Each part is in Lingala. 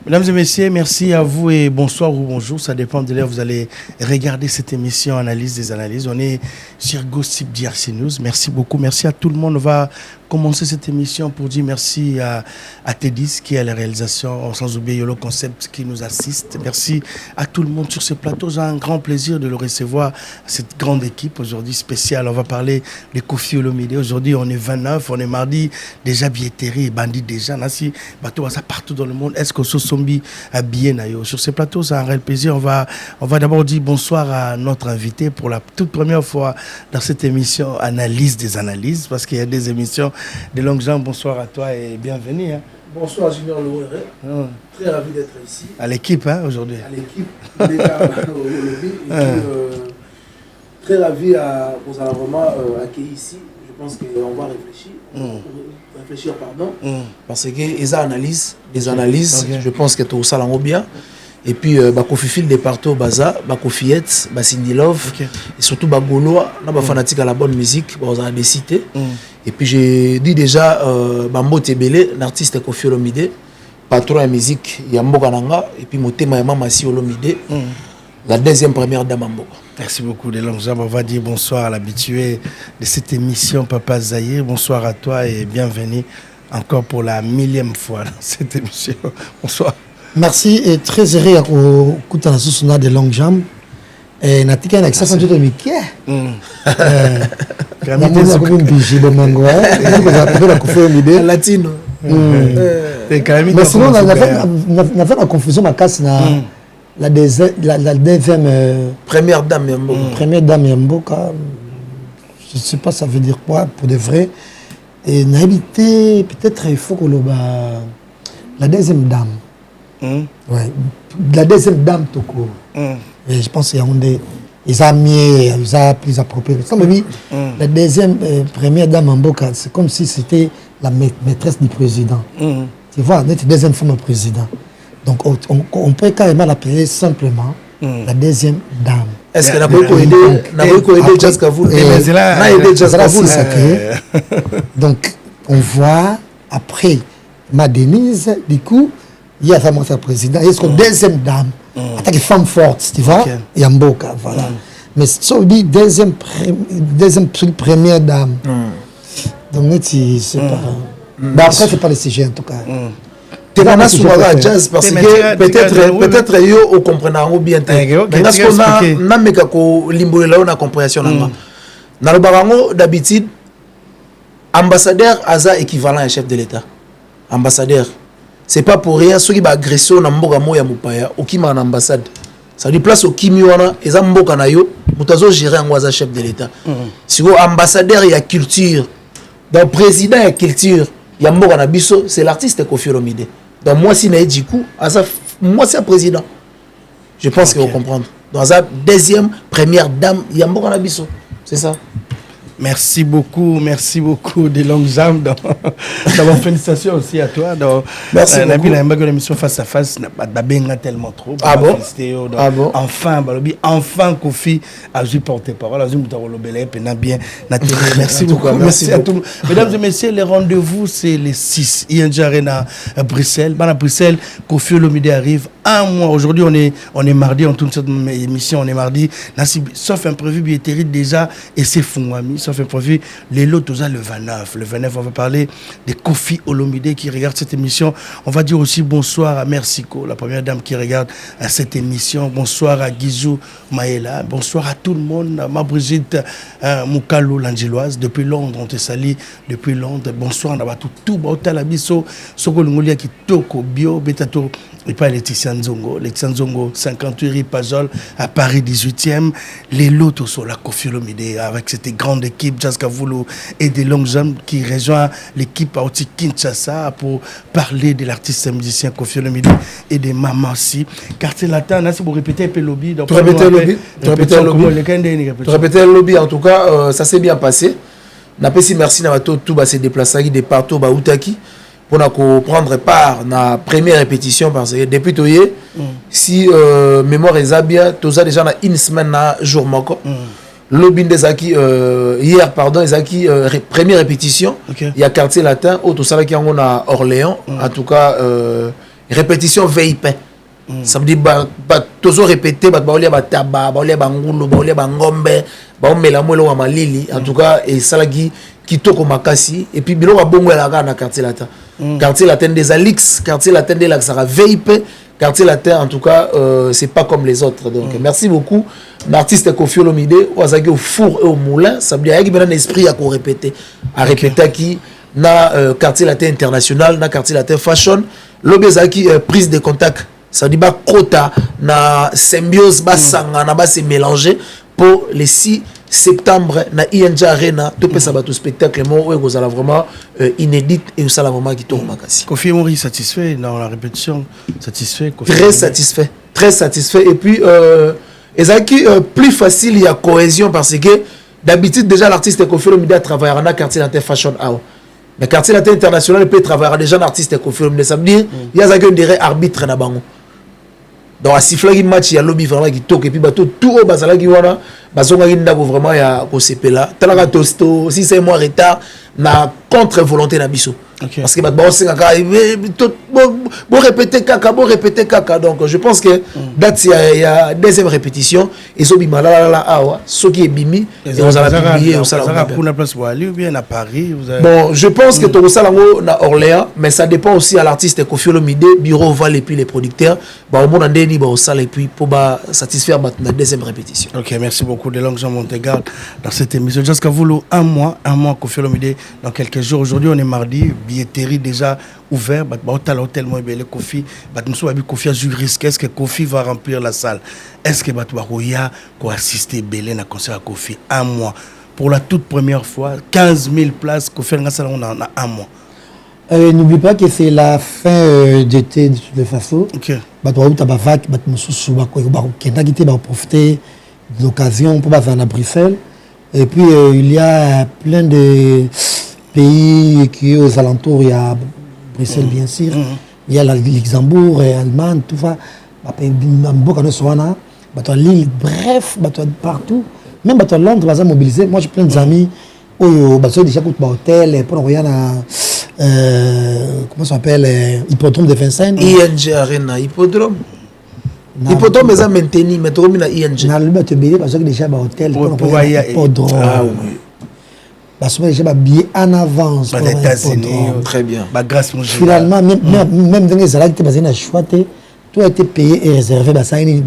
Mesdames et messieurs, merci à vous et bonsoir ou bonjour. Ça dépend de l'heure. Vous allez regarder cette émission Analyse des analyses. On est sur Gossip DRC News. Merci beaucoup. Merci à tout le monde. On va commencer cette émission pour dire merci à Tédis qui est à la réalisation, sans oublier Yolo Concept qui nous assiste. Merci à tout le monde sur ce plateau. J'ai un grand plaisir de le recevoir, cette grande équipe aujourd'hui spéciale. On va parler de Koffi Olomide. Aujourd'hui, on est 29, on est mardi. Déjà, billetterie et bandit déjà. Nasi, bateau, ça partout dans le monde. Est-ce que ce Sombi a bien ailleurs? Sur ce plateau, c'est un réel plaisir. On va d'abord dire bonsoir à notre invité pour la toute première fois dans cette émission Analyse des analyses, parce qu'il y a des émissions de longue jambes. Bonsoir à toi et bienvenue. Hein. Bonsoir Junior Louéré, très ravi d'être ici. À l'équipe hein, aujourd'hui. À l'équipe, très ravi à vous avoir vraiment accueilli ici. Je pense qu'on va réfléchir, parce que les analyses, okay. Je pense que tout ça là bien. Et puis Koffi Fil des partout Baza, Kofiette, Cindy Love, okay. Et surtout Gaulois, on fanatique à la bonne musique, on a des cités. Et puis j'ai dit déjà Bambo Tebele, l'artiste Koffi Olomide, patron de musique Yambo Kananga, et puis mon thème Maman Si Olomide, la deuxième première dame Mambo. Merci beaucoup de longues jambes. On va dire bonsoir à l'habitué de cette émission Papa Zahir. Bonsoir à toi et bienvenue encore pour la 1000e fois dans cette émission. Bonsoir. Merci et très heureux à écouter la source de longues jambes. Et natika na kisa njoto mikie. Kamite comme une bougie de mango. Et vous appelez la Koffi Olomide latino. Mais sinon on a fait la confusion ma casse na la deuxième première dame Yambo. Première dame Yambo, je ne sais pas ça veut dire quoi pour de vrai. Et n'habiter peut-être il faut que la deuxième dame. Ouais, la deuxième dame tout court. Et je pense qu'il y a des amis, ils ont plus approprié. La deuxième première dame Mboka, c'est comme si c'était la maîtresse du président. Tu vois, notre deuxième femme au président. Donc on peut carrément l'appeler simplement la deuxième dame. Est-ce qu'elle a beaucoup aidé Jazz Kavoul? Donc on voit après ma Denise, du coup, il y a vraiment sa président. Est-ce que deuxième dame, attaque femme forte, tu vois, Yamboka, voilà. Mais si on dit deuxième première dame, donc c'est pas. Mais après, c'est pas le sujet en tout cas. Tu vas souvent à jazz parce que peut-être yo au comprendre bien. Mais parce qu'on a même kako limbo là on a compréhension là. Dans le barango d'habitude ambassadeur asa équivalent à chef de l'État. Ambassadeur. C'est pas pour rien ceux qui ba agression na mboka moya mupaya okima na ambassade. Ça dit place au kimi wana eza mboka na yo mutazo gérer ngwaza chef de l'État. Si go ambassadeur ya culture, donc président ya culture ya mboka na biso, c'est l'artiste Koffi Olomide. Donc moi si na Edjikou, moi c'est un président. Je pense que vous comprenez. Dans la deuxième première dame ya mboka na biso. C'est ça. Merci beaucoup de longues jambes. D'abord, félicitations aussi à toi. Merci beaucoup. On a l'émission face à face, n'a pas tellement trop. Ah bon? Enfin, Koffi a joué porte-parole. Merci beaucoup. Merci à tous. Mesdames et messieurs, les rendez-vous, c'est les 6. ING Arena à Bruxelles. À Bruxelles, Koffi Olomide arrive. Un mois. Aujourd'hui, on est mardi. On tourne cette émission. On est mardi. Sauf imprévu, billetterie déjà. Et c'est Fungwami. Sauf imprévu. Les lots, tout ça, le 29. Le 29, on va parler de Koffi Olomide qui regarde cette émission. On va dire aussi bonsoir à Mersiko, la première dame qui regarde cette émission. Bonsoir à Gizou Maëla. Bonsoir à tout le monde. Ma Brigitte Moukalo, l'Angeloise. Depuis Londres, on te salue. Depuis Londres. Bonsoir. On a tout. Bauta la biso. Soko Lungolia qui toko bio. Betato. Et pas Laetitia Nzongo. Laetitia Nzongo, 58 rue Pajol, à Paris 18e. Les lots sur la Koffi Olomide avec cette grande équipe, Jazz Kavoulou et des longues jambes qui rejoint l'équipe à Oti Kinshasa pour parler de l'artiste musicien Koffi Olomide et des mamans aussi. Quartier Latin, là, c'est pour répéter un peu le lobby. Répéter le lobby, en tout cas, ça s'est bien passé. Merci à tout s'est déplacé des partout, Outaki. Pour prendre part à la première répétition parce que depuis tout si mémoire est bien, tout ça déjà une semaine à jour moko. Lobby des acquis hier pardon, les acquis première répétition. Il y a quartier latin, tout ça qui on a Orléans. En tout cas répétition VIP. Ça veut dire toujours répéter baolia bataba baolia bangulu baolia bangombe baomela mwelo wa malili en tout cas et salagi kitoko makasi et puis bilo bongo la na quartier latin quartier latin des Alix quartier latin de la Sara VIP quartier latin en tout cas c'est pas comme les autres donc merci beaucoup l'artiste Koffi Olomide wazaki au four et au moulin ça veut dire qu'il y a un esprit à répéter qui na quartier latin international na quartier latin fashion l'obezaki prise de contact. Ça dit pas quota na symbiose basanga na se mélanger pour le 6 septembre na ING Arena tout peut ça tout spectacle mo où vous allez vraiment inédit et ça la vraiment qui tourne makasi. Koffi Mori satisfait dans la répétition satisfait très satisfait et puis ezaki plus facile il y a cohésion parce que d'habitude déjà l'artiste Koffi Olomide travaille dans quartier latin fashion house. Mais quartier latin international peut travailler déjà un artiste confirmé. Ça veut dire il y a un direct arbitre na bango. Donc à siffler un match il y a lobby vraiment qui toque et puis bateau tout au bazala qui wana bazonga kinda vraiment ya ko sepela. Talaka tosto si c'est moi retard na contre volonté na biso. Okay. Parce que bon c'est bon répéter caca donc je pense que date il y a deuxième répétition et so bima la awa ce qui est bimi et on va publier au salon pour la place Wali ou bien à Paris bon je pense que tout ça na Orléans mais ça dépend aussi à l'artiste Koffi Olomide bureau Val et puis les producteurs bah au monde ndeni bah au salle et puis pour satisfaire la deuxième répétition. OK, merci beaucoup de Jean Montegarde dans cette émission jusqu'à vous un mois Koffi Olomide dans quelques jours. Aujourd'hui on est mardi, billetterie déjà ouvert, l'hôtel Moébele Koffi, Koffi a juriste, est-ce que Koffi va remplir la salle? Est-ce que Roya va assister Belé à concert à Koffi un mois? Pour la toute première fois, 15 000 places, Koffi on a un mois. N'oublie pas que c'est la fin d'été de toute façon. OK. Profiter de l'occasion pour aller à Bruxelles. Et puis il y a plein de pays qui aux alentours, il y a Bruxelles bien sûr, il y a le Luxembourg, l'Allemagne, tout ça. Lille, bref, partout. Même Londres, va mobiliser. Moi j'ai plein d'amis qui ont déjà coûté hôtel pour rien comment ça s'appelle hippodrome de Vincennes. ING Arena, hippodrome. Hippodrome est maintenu, mais tu as ING. Dans le bâtiment, parce que déjà hôtel pour hippodrome. Ah oui. Parce que j'ai billet en avance. Très bien. Finalement, même dans les salles qui étaient basées choix, tout a été payé et réservé. Ça y est,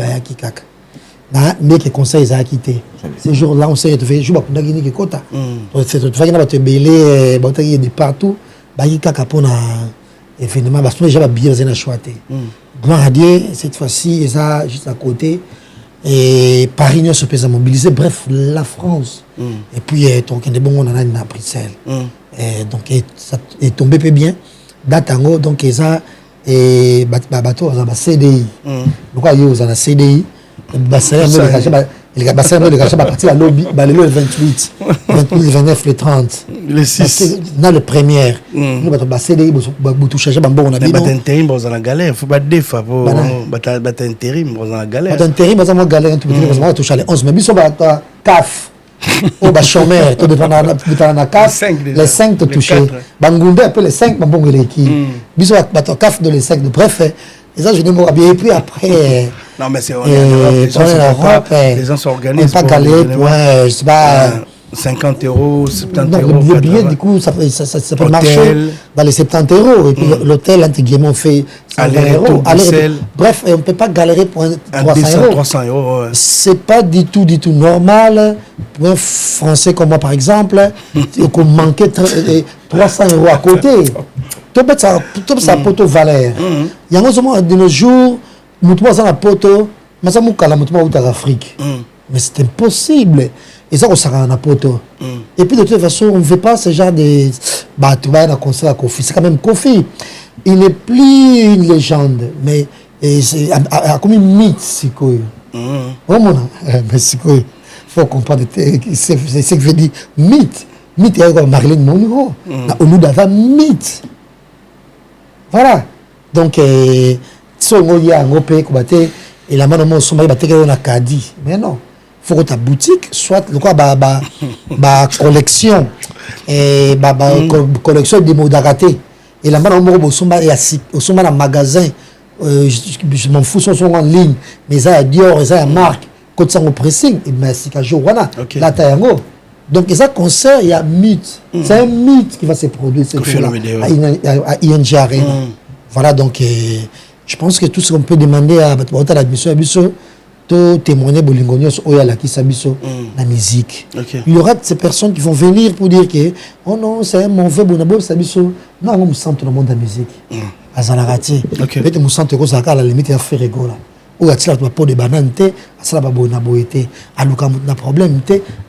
mais que conseil a quitté. Ces jours-là, on s'est retrouvé. Je ne sais pas quota. C'est tout fait que belé, de partout. Kaka pour événement. Parce que j'ai billet basé choix. Gloire à Dieu, cette fois-ci, ça juste à côté. Et Paris ne se peut mobiliser, bref, la France. Et puis, donc, on a à Bruxelles. Donc, ça est tombé peu bien. Datango, donc, ça, et bateau, on a un CDI. Donc, il y a un CDI. Il y a partir à lobby, le 28, 29, le 30. Le 6. Dans le première. Nous avons CDI, nous touchons on a dit. Mais intérim, on a la galère. Il ne faut pas défaire. Intérim, on a la galère. Intérim, on a la galère. On a touché les 11. Mais nous avons CAF. Au chômeur, tu dépends de la CAF. Les 5 te touchent. Bangounda, après les 5, bon, il est qui. Nous avons CAF de les 5. Bref, et ça, je dis, et puis après. Non, mais c'est en Europe. Les gens s'organisent. Pas galé, je sais pas. 50 €, 70 €. Le billet, du coup, ça peut marcher dans les 70 €. Et puis l'hôtel, intégralement, fait 120 €. Bref, on ne peut pas galérer pour 300 €. C'est pas du tout normal pour un Français comme moi, par exemple, qu'on manquait 300 € à côté. Tout ça, poteau valeur. Il y a un moment de nos jours, nous sommes en poteau, mais ça nous calme, nous sommes en Afrique. Mais c'est impossible. Et ça, on s'en rend à poteau. Et puis, de toute façon, on ne veut pas ce genre de. Bah, tu vas à un concert à Koffi. C'est quand même Koffi. Il n'est plus une légende, mais c'est comme une mythe, c'est quoi. Mais c'est quoi. Il faut comprendre. C'est ce que je veux dire. Mythe. Mythe, il y a Marilyn Monroe. On nous a mythe. Voilà. Donc, si on y a un pays qui battait, et la main de mon sommeil battait, on a Kadi. Mais non. Il faut que ta boutique soit collection collection de mots d'araté et la main de mon sommeil au sommeil magasin je m'en fous, sont en ligne, mais ça a Dior, ça a marque, quand ça au pressing, et bien c'est qu'à jour, voilà, là t'as un go. Donc, ça concert, il y a mythe. C'est un mythe qui va se produire à ING Arena. Voilà, donc, je pense que tout ce qu'on peut demander à l'admission, de témoigner Bolingonios ou à la Kisabiso, la musique. Il y aura ces personnes qui vont venir pour dire que, oh non, c'est un mauvais bonabo, Sabiso. Non, on me sent dans le monde de la musique. À Zalarati. Peut-être me sent que à la limite, il y a fait rigola. Ou à tirer pas de banane, à ça la bonaboité, à l'ouka na problème,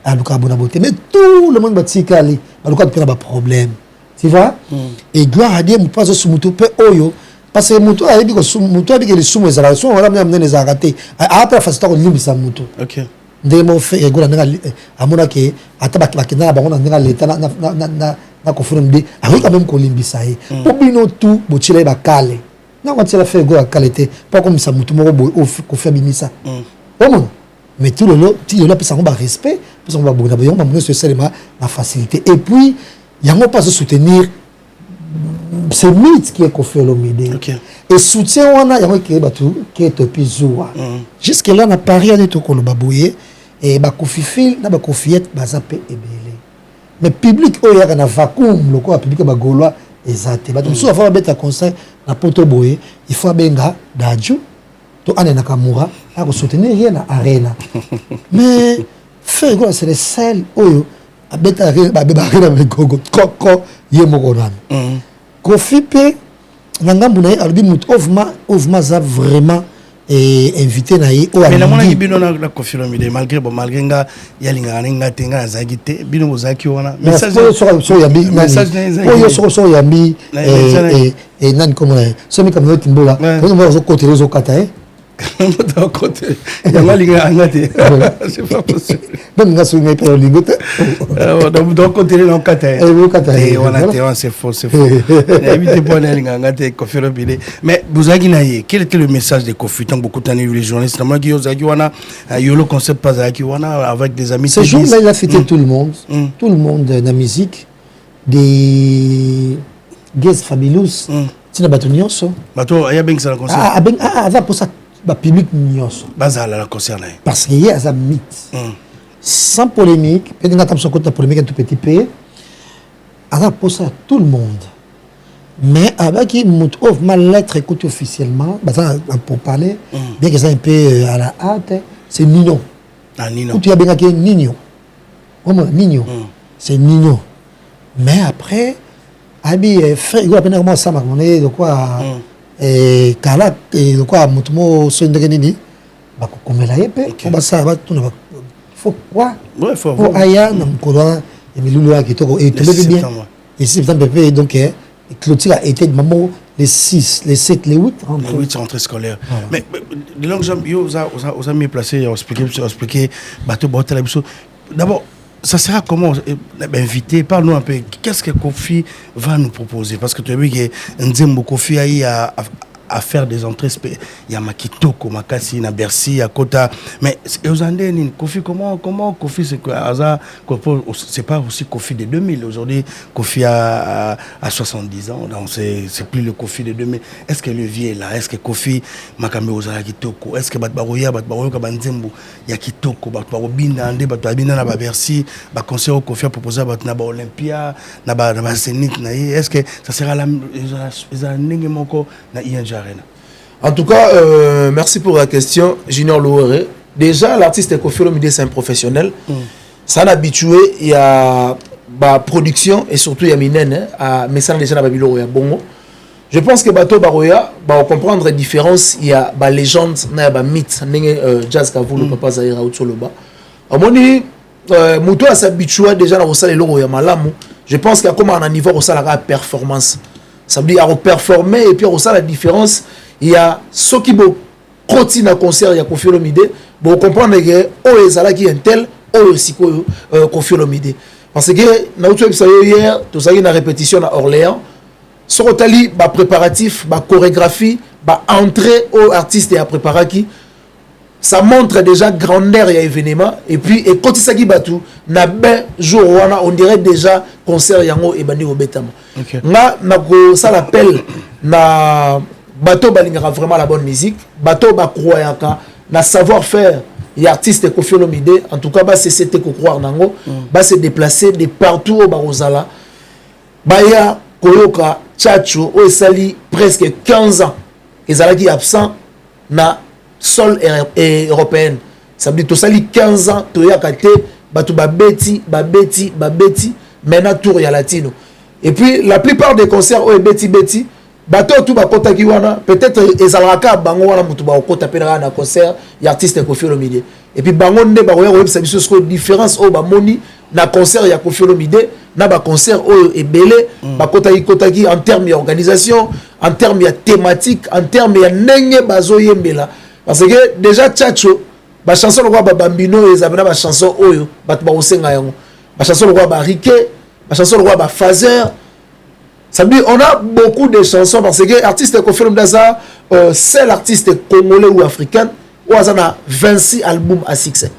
à l'ouka bonaboité. Mais tout le monde va tirer ali, à l'ouka n'a pas problème. Tu vois? Et gloire à Dieu, nous passons sur Moutou pe oyo. Parce que Moutou a dit que Moutou a dit que les soumous les arations, on va amener les aratés. Après, facile qu'on limite ça Moutou. Ok. Dès mon fait, et gloire à mon accueil, à tabakina, on a n'ira l'état na confirme de, ah oui quand même qu'on limite ça. Pour bien tout, Bochile va caler. Non, quand il a fait go à qualité, pas comme ça, Moutou Moro au fait ça. Mais tout le lot, il y a un respect, parce qu'on va beaucoup d'abord, on va mener la facilité. Et puis, il y a un pas de soutenir ce mythe qui est Koffi Olomide. Et soutien, on a un qui est au Pizoua. Jusque là, on a pari à tout le babouye, et Koffi Fil, na Koffiette, Bazapé et Belé. Mais public, il y a un vacuum, le quoi, public, Gaulois. Exactement. Donc, si on va mettre un conseil dans Poto Boye, il faut benga d'adjou, to ane nakamura, à soutenir rien à arena. Mais faire quoi, c'est le seul oyo, à mettre arena avec gogo, koko, yemogoran. Koffi pe, nangambuna albi mut ovma za vraiment invité naïe au mais la mona qui bino na Koffi Olomide malgré nga yalinga nga tenga zagite bino bozaki wana message so yambi so yambi et nan comme so mi comme timbola quand on va au côté les okata dans côté yalinga ngate c'est pas possible donc nga so mi pe lingote donc côté les okata et on a c'est faux évitez pas yalinga ngate Koffi Olomide mais bozaki naïe quel était le message de Koffi tant beaucoup d'années les journalistes moi qui ozaki wana yolo concept pas zaki wana avec des amis ce jour là il a fêté tout le monde dans la musique des Guest Fabulous tina bato nyonso bato ya bengi ça concert va pour ça ba public nyonso bazala la concert là parce qu'il y a un mythe sans polémique peut-être nga tam son côté polémique un tout petit peu ça pour ça tout le monde mais avec qui Moutouf mal lettre écoute officiellement pour parler bien que ça un peu à la hâte c'est Nino Nino tu as bien que Nino c'est Nino mais après abi frère il a bien comment ça m'a demandé de quoi et kala de quoi Moutomo so ndengeni ba ko komela yepe on va ça va tout faut quoi ouais faut aya na mkola et milulu ya kitoko et tout bien ici putain bébé donc clôture a été maman les 6 les 7 les 8 rentrées scolaires mais de longue jambe yo aux amis placés expliquer bateau boîte d'abord ça sera comment invité parle-nous un peu qu'est-ce que Koffi va nous proposer parce que tu as vu que Nzembo Koffi à faire des entrées il y a Makitoko Makasi na Bercy à Kota mais Ozandeni Koffi comment Koffi c'est quoi c'est pas aussi Koffi de 2000 aujourd'hui Koffi a 70 ans donc c'est plus le Koffi de 2000 est-ce que le vieux est là est-ce que Koffi Makambe Ozala Kitoko est-ce que Batbaroya Kabanzembo ya Kitoko Batbarobina ande Batbabina na Bercy ba concert Koffi a proposé na ba Olympia na ba Zénith na est-ce que ça sera la nenge moko na ING Arena. En tout cas, merci pour la question, Junior Louere. Déjà, l'artiste Koffi Olomide, c'est un professionnel. Ça a habitué, il y a la production et surtout il y a Minen à Messana déjà dans Babylone et Bongo. Je pense que Bato Baroya, on comprendre la différence, il y a la légende, il y a le mythe, jazz Kavou, le papa Zahira Outsoloba. À mon avis, Mouto a s'habitué déjà dans le salle et Malamu. Je pense qu'il y a comme un niveau au salle la performance. Ça veut dire à performer et puis au salle la différence. Il y a ceux qui vont continuer à concert, il y a Koffi Olomide. Bon, comprendre que oh ezala qui est tel, oh aussi Koffi Olomide. Parce que na outu hier, tout ça une répétition à Orléans. Sur Otali, ba préparatif, ba chorégraphie, ba entrée aux artistes et à préparer qui. Ça montre déjà grandeur et événement et puis et quand ça qui batou na ben jour on dirait déjà concert yango et bandi au betama. Na ko ça l'appelle na bato balingaka vraiment la bonne musique, bato ba croyaka na savoir-faire et artiste Koffi Olomide, en tout cas ba cessé ko croire nango, ba se déplacer de partout au Barozala. Baya koyoka Tchatcho o esali presque 15 ans. Ezalaki absent na sol européenne. Ça veut dire to sali 15 ans to yakate bato babeti, maintenant tour ya latino. Et puis la plupart des concerts o beti bato tout ba kota ki wana peut-être ezalaka bango wana mutu ba kota pena na concert ya artiste Koffi Olomide. Et puis bango nde ba ko yeba biso ce différence o ba moni na concert ya Koffi Olomide na ba concert o ebele ba kota ki en termes d'organisation, en termes de thématique, en termes de nenge bazo yembela parce que déjà Tchatcho ba chanson le roi ba Bambino ezabena ba chanson oyo ba ba osenga yango ba chanson le roi ba Riquet ba chanson le roi ba Fazer. Ça veut dire on a beaucoup de chansons parce que l'artiste Koffi Olomide c'est l'artiste congolais ou africain où il a 26 albums à succès.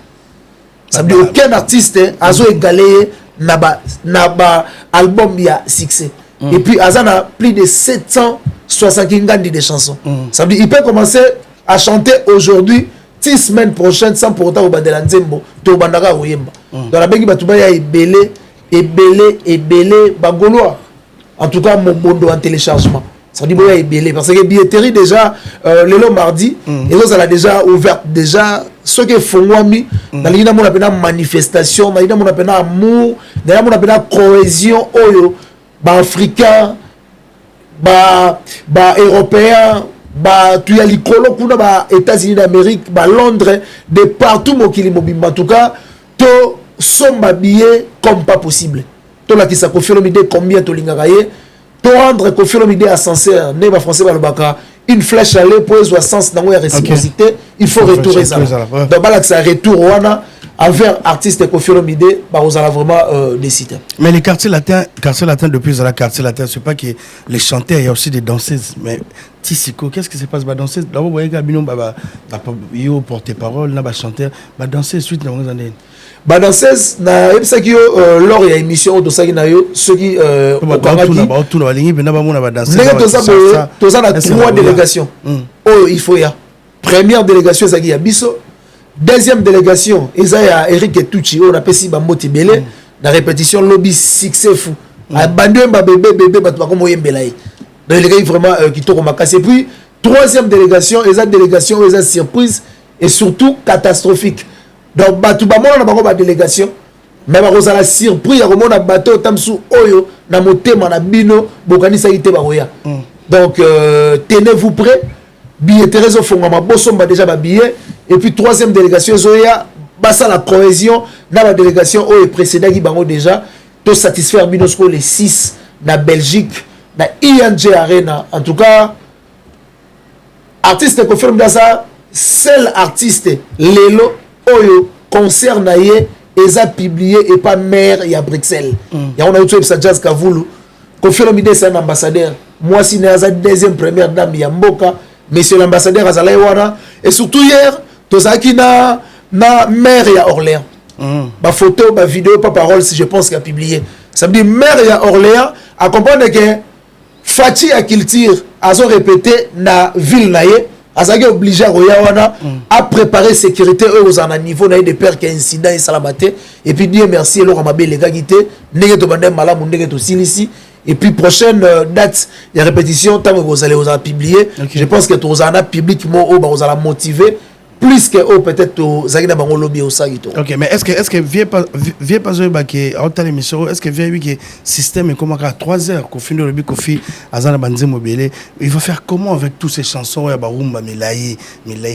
Ça veut dire aucun artiste a égalé naba album à succès. Et puis il a plus de 760 de chansons. Ça veut dire il peut commencer à chanter aujourd'hui 6 semaines prochaines sans pour autant au bandela nzembo to bandaka oyemba. Dans la bengi batuba ya ebele bagolois. En tout cas, mon bondo en téléchargement. Ça dit bon, parce que billetterie déjà, le long mardi, et là, ça a déjà ouvert déjà ce que font moi-même. Dans les gens, on appelle manifestation, dans les gens, on appelle amour, dans les gens, on appelle cohésion, oyo, bah africain, bah européen, bah tu as l'icolo, kuna bah États-Unis d'Amérique, bah Londres, de partout, mon kilimobimba. En tout cas, to sommes habillés comme pas possible. To la qui sa Koffi Olomide combien to lingaraye to rendre Koffi Olomide à sincère ne ba français ba lobaka une flèche aller pour avoir sens dans la réciprocité il faut retourner ça donc balak ça retour wana envers artiste Koffi Olomide ba vous allez vraiment décider. Mais les quartiers latins depuis la quartier latin c'est pas que les chanteurs il y a aussi des danseuses mais Tissiko qu'est-ce qui se passe ba danseuse d'abord vous voyez Gabino ba yo porte-parole na ba chanteur ba danseuse suite na vous année ba danseuse na ebisaki yo lors ya émission de saki na yo ceux qui tout na balingi bena ba mona ba danseuse toza na 3 délégations oh il faut ya première délégation saki ya biso deuxième délégation eza ya Eric Etuchi on appelle si ba moti belé na répétition lobby succès fou abandonné ba bébé ba to ko moyembela yi délégué vraiment qui to ko makasi puis troisième délégation eza délégation eza surprise et surtout catastrophique. Donc batu ba mona na bango ba délégation mais ba kozala surprise ya komona bato tamsu oyo na motema na bino bokanisa ite ba roya. Donc tenez-vous prêts billetterie au fond ma bosomba déjà ba billet et puis troisième délégation zoya basa la cohésion na la délégation oyo précédent qui bango déjà to satisfaire binosco les 6 na Belgique na ING Arena. En tout cas artiste Koffi Olomide seul artiste lelo oyo concert na ye eza publié et pas maire ya Bruxelles. Ya on a eu ça Jazz Kavulu. Koffi Olomide c'est un ambassadeur. Moi si na za deuxième première dame ya mboka, monsieur l'ambassadeur azala wana et surtout hier tozaki na maire ya Orléans. Ba photo, ba vidéo, pas parole si je pense qu'il a publié. Ça veut dire maire ya Orléans a comprendre que Fati a culture azo répété na ville na ye azaki obligé à préparer sécurité eux aux en niveau na de peur qu'il y a incident et salamate et puis dire merci et leur amabé les gars qui étaient ndenge to bandem malamu ndenge to silisi et puis prochaine date il y a répétition tant que vous allez publier je pense que vous en a publiquement vous allez motiver plus que peut-être Zagina Bango lobby au Sagito. Ok, mais est-ce que vient pas que en temps émission est-ce que vient oui que système est comment à 3 heures qu'on finit le but qu'on fait Azana Banzé Mobile il va faire comment avec toutes ces chansons ya Barumba Melaye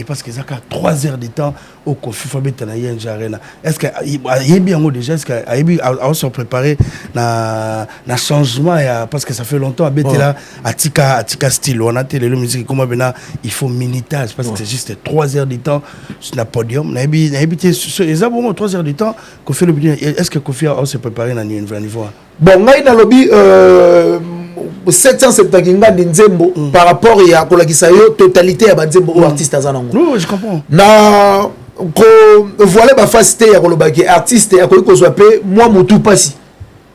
parce que ça a 3 heures de temps au Kofi Fabet na ING Arena est-ce que il est bien déjà est-ce que a se préparer na changement parce que ça fait longtemps à Betela à Tika style on a télé la musique comment maintenant il faut minutage parce que c'est juste 3 heures de temps sur le podium na habité les abonnements 3 heures de temps Kofi le est-ce que Kofi a se préparé na niveau bon ngai na lobby 770 nzembo par rapport à kolakisa yo totalité ya banzembo ou artiste azanango non je comprends na ko voilà ba facilité ya kolobaki artiste ya ko kozwa pe moi mutu pasi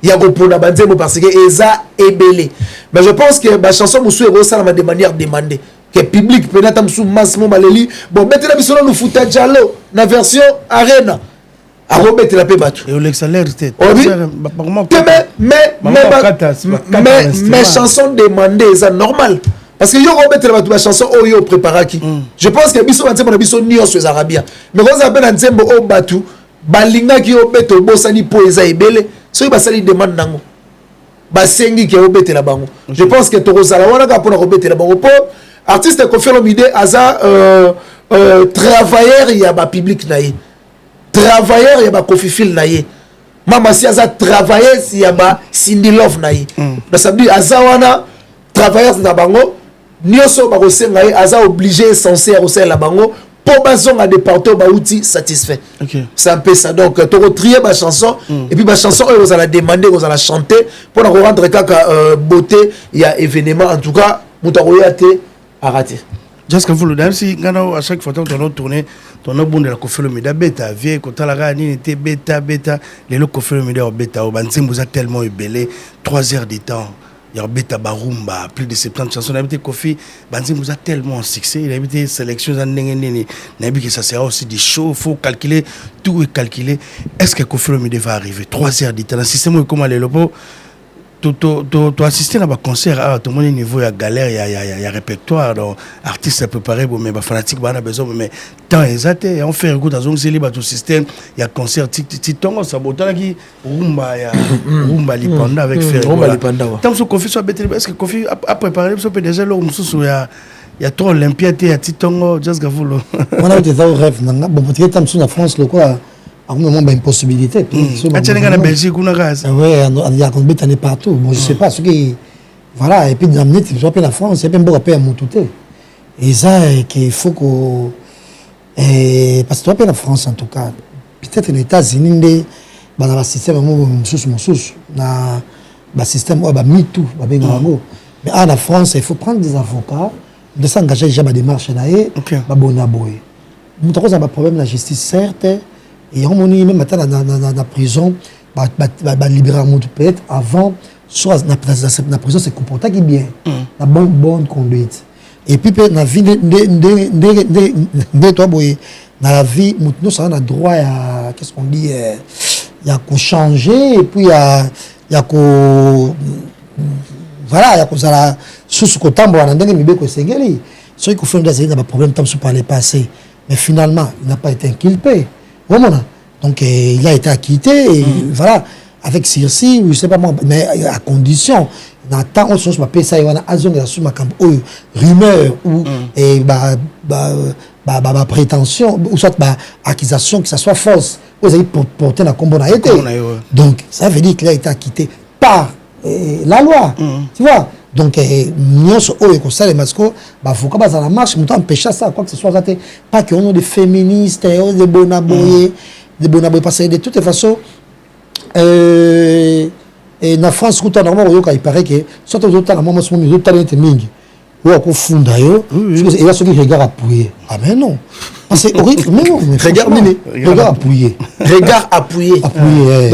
ya ko pona banzembo parce que eza ebele mais je pense que ba chanson musu ego ça de manière demandée que public peut-être am sous massimo baleli bon bête la biso no futa jalo na version arena a robet la pe batu et au l'exalaire c'était mais chanson demandée ça normal parce que yo robet la batu ba chanson o yo préparaki je pense que biso banze na biso nyonso les arabiens mais quand ça appelle nzembo o batu balinga ki o beto bosani po eza ebele so ba sali demande nango basengi ki o bete la bango je pense que tozala wana ka pona robet la bango po artiste Koffi Olomide aza travailleur ya ba public na ye travailleur ya ba Koffi Fil na ye mama si aza travailleur ya ba Cindy Love na ye donc ça veut dire aza wana travailleur na bango nyoso ba ko senga ye aza obligé censé à la bango pour bazon à département ba outil satisfait c'est un peu ça donc to trier ba chanson et puis ba chanson vous allez demander vous allez chanter pour rendre kaka beauté il y a événement en tout cas mutaroyate a raté. Just vous le si à chaque fois que on tourne ton bon de la Koffi Olomide bêta vie quand la gani était bêta les locaux Koffi Olomide bêta au banzim vous a tellement ébellé 3 heures de temps il y a bêta barumba plus de 70 chansons on a habité Koffi banzim vous a tellement succès il a habité sélection que ça sera aussi des shows faut calculer tout est calculé est-ce que Koffi Olomide va arriver 3 heures de temps le système comment les locaux tu assister à un concert à tout le monde niveau il y a galère il y a répertoire donc artiste préparé mais fanatique on a besoin mais temps exact on fait un coup dans un libre tout système il y a concert titongo ça botta qui rumba lipanda avec rumba lipanda tant que Koffi soit bête est-ce que Koffi a préparé ça peut déjà là il y a trop olympiade à titongo just gavolo on a des rêves bon peut-être tant sur la France le quoi à un moment une possibilité en Belgique on a gaz ouais il y a qu'on bête partout bon je sais pas ce qui voilà et puis dans minute je rappelle la France c'est bien beau à moutouté et ça qu'il faut que parce que tu rappelles la France en tout cas peut-être les États-Unis dans le système mon sous na ba système ba mitou ba bengo mais en la France il faut prendre des avocats de s'engager déjà ba démarche na et ba bona boy muta cause ba problème la justice certes et on est même maintenant dans la prison va libérer un monde peut-être avant soit dans la prison c'est comporté qui bien la bonne conduite et puis dans la vie de toi boy dans la vie nous ça on a droit à qu'est-ce qu'on dit il y a qu'on changer et puis il y a qu'on voilà il y a qu'on ça sous ce côté on a ndenge mibeko sengeli ceux qui font des problèmes tant sur par le passé mais finalement il n'a pas été inculpé. Donc il a été acquitté et voilà avec Circi je sais pas moi mais à condition n'attend on se passe ça il y a azon de la sous ma rumeur ou et prétention ou soit accusation que ça soit fausse vous avez porté la combo a été donc ça veut dire qu'il a été acquitté par la loi tu vois donc nous sommes comme ça les mascots faut que ça la marche nous empêcher ça quoi que ce soit pas que on a des féministes des bonaboyés parce que de toute façon et na France quand normalement il paraît que soit aux autres normalement sont les autres talents mingi ou à confondre yo et là ceux qui regardent appuyer ah mais non parce que mais non regard appuyé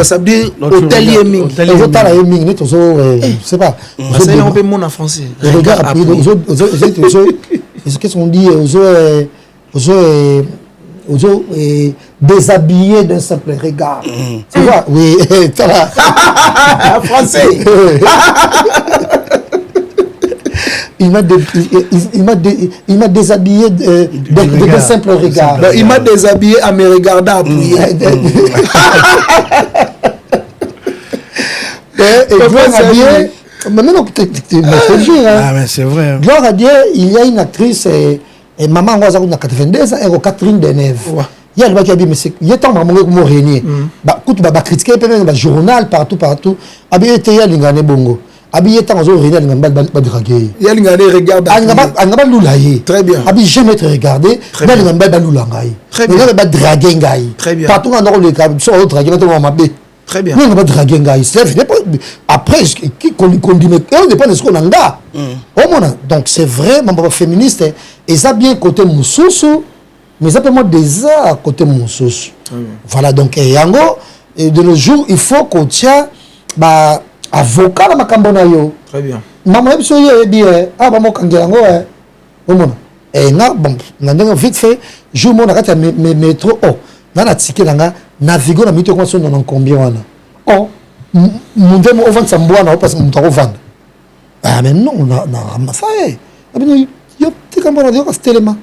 ça veut dire hôtelier mingi hôtelier mingi tu sais pas ça y on peut mon en français regard appuyé qu'est-ce qu'on dit aux déshabillé d'un simple regard. Tu vois, oui, français. Il m'a déshabillé d'un simple regard. Il m'a déshabillé à mes regardants appuyés. Et gloire à Dieu, mais non, ah mais c'est vrai. Gloire à Dieu, il y a une actrice et maman on a 82 ans, elle Catherine Deneuve. Il y a le qui a dit mais c'est il y a tant maman comme Régnier. Bah écoute bah critiquer même le journal partout abi était ya lingane bongo. Abi était en Régnier lingane ba draguer. Ya lingane regarde. Angaba lulaye. Très bien. Abi jamais te regarder, mais lingane ba lulangai. Très bien. Ba draguer ngai. Très bien. Partout en le cas sur autre draguer tout mabé. Très bien. Non, pas draguer ngai. Après qui qu'on dit mais on dépend de ce qu'on a. Donc c'est vraiment féministe et ça bien côté Moussoussou. Mais simplement déjà côté Moussous. Voilà, donc yango et de nos jours il faut qu'on tient avocat dans ma cambonayo. Très bien. Maman monsieur dit ah maman kangelango au monde et na bon na ndenge vite fait jour mon nakata métro oh na na ticket nga navigo na mito kwa na combien wana oh mundemo ovanda sambwana parce que mutako vanda ah mais non na ramassé abino yo tika mbona yo kastelema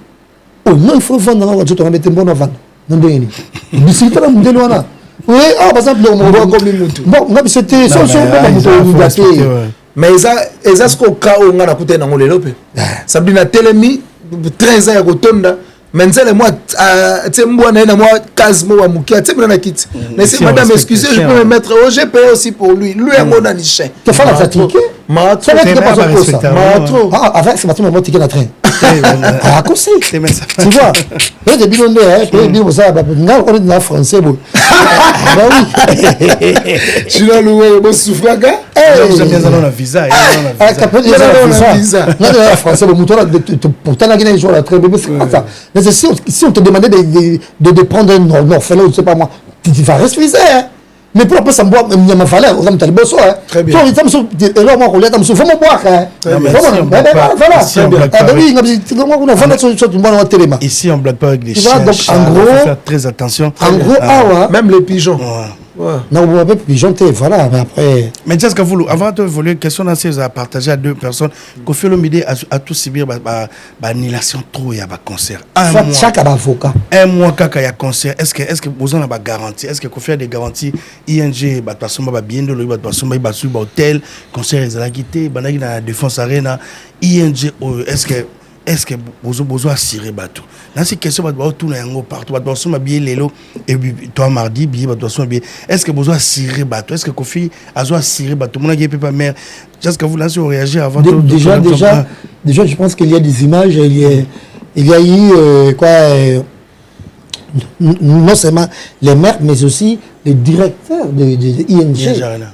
oh non il faut vendre na joto ngabete mbona vanda ndengeni bisikita na mundelo wana oui ah par exemple on voit comme mutu bon ngabi c'était so pas mutu ngate mais eza ce ko ka o ngana kutena ngolelo pe sabina telemi 13 ans ya kotonda Menzel moi moi na moi quasiment wa mukia tu na kit mais c'est madame excusez je peux me mettre au GP aussi pour lui on a ni chien tu fais la fatigue ma trop ah avec c'est maintenant moi ticket na train ah comme ça tu vois le début on est le début ça on est dans français bon bah oui tu l'as loué bon souffraga j'aime bien ça dans la visa non de français le mouton pourtant la Guinée joue la très bébé c'est pas ça mais si on te demandait de prendre un orphelin je sais pas moi tu vas refuser hein mais pour après ça me boit il y a ma valeur on me bosso hein très bien toi il et là moi on l'a faut me boire hein voilà ici on blague pas avec les chiens donc en gros faire très attention même les pigeons non vous avez pigeonté voilà mais après mais qu'est-ce que vous avant de voler question dans ces à partager à deux personnes qu'on fait le midi à tout subir annulation trop il y a pas concert chaque avocat un mois kaka ya concert est-ce que vous en avez garantie est-ce que qu'on fait des garanties ING ba pasoma ba bien de le ba pasoma ba sur hôtel concert ils la quitter banaki na défense arena ING est-ce que besoin assurer bateau dans ces questions ba tout na yango partout ba pasoma bien lelo et toi mardi bien ba pasoma bien est-ce que besoin assurer bateau est-ce que Kofi azo assurer bateau mon gars pas mère est-ce que vous laissez réagir avant déjà je pense qu'il y a des images il y a eu non seulement les maires mais aussi les directeurs de ING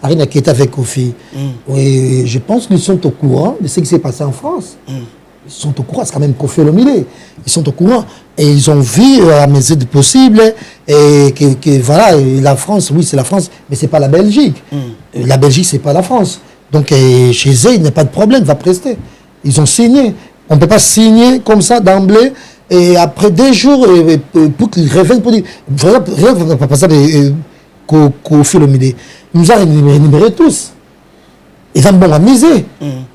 Arena qui est avec Kofi et je pense qu'ils sont au courant de ce qui s'est passé en France ils sont au courant, c'est quand même Kofi Olomide. Ils sont au courant et ils ont vu à mesure du possible et que voilà, la France, oui c'est la France, mais c'est pas la Belgique. La Belgique c'est pas la France. Donc chez eux il n'y a pas de problème, va prester. Ils ont signé. On ne peut pas signer comme ça d'emblée et après 2 jours pour qu'ils reviennent pour dire rien ne va pas passer de Kofi Olomide. Ils nous ont énuméré tous. Ils ont bon amusé.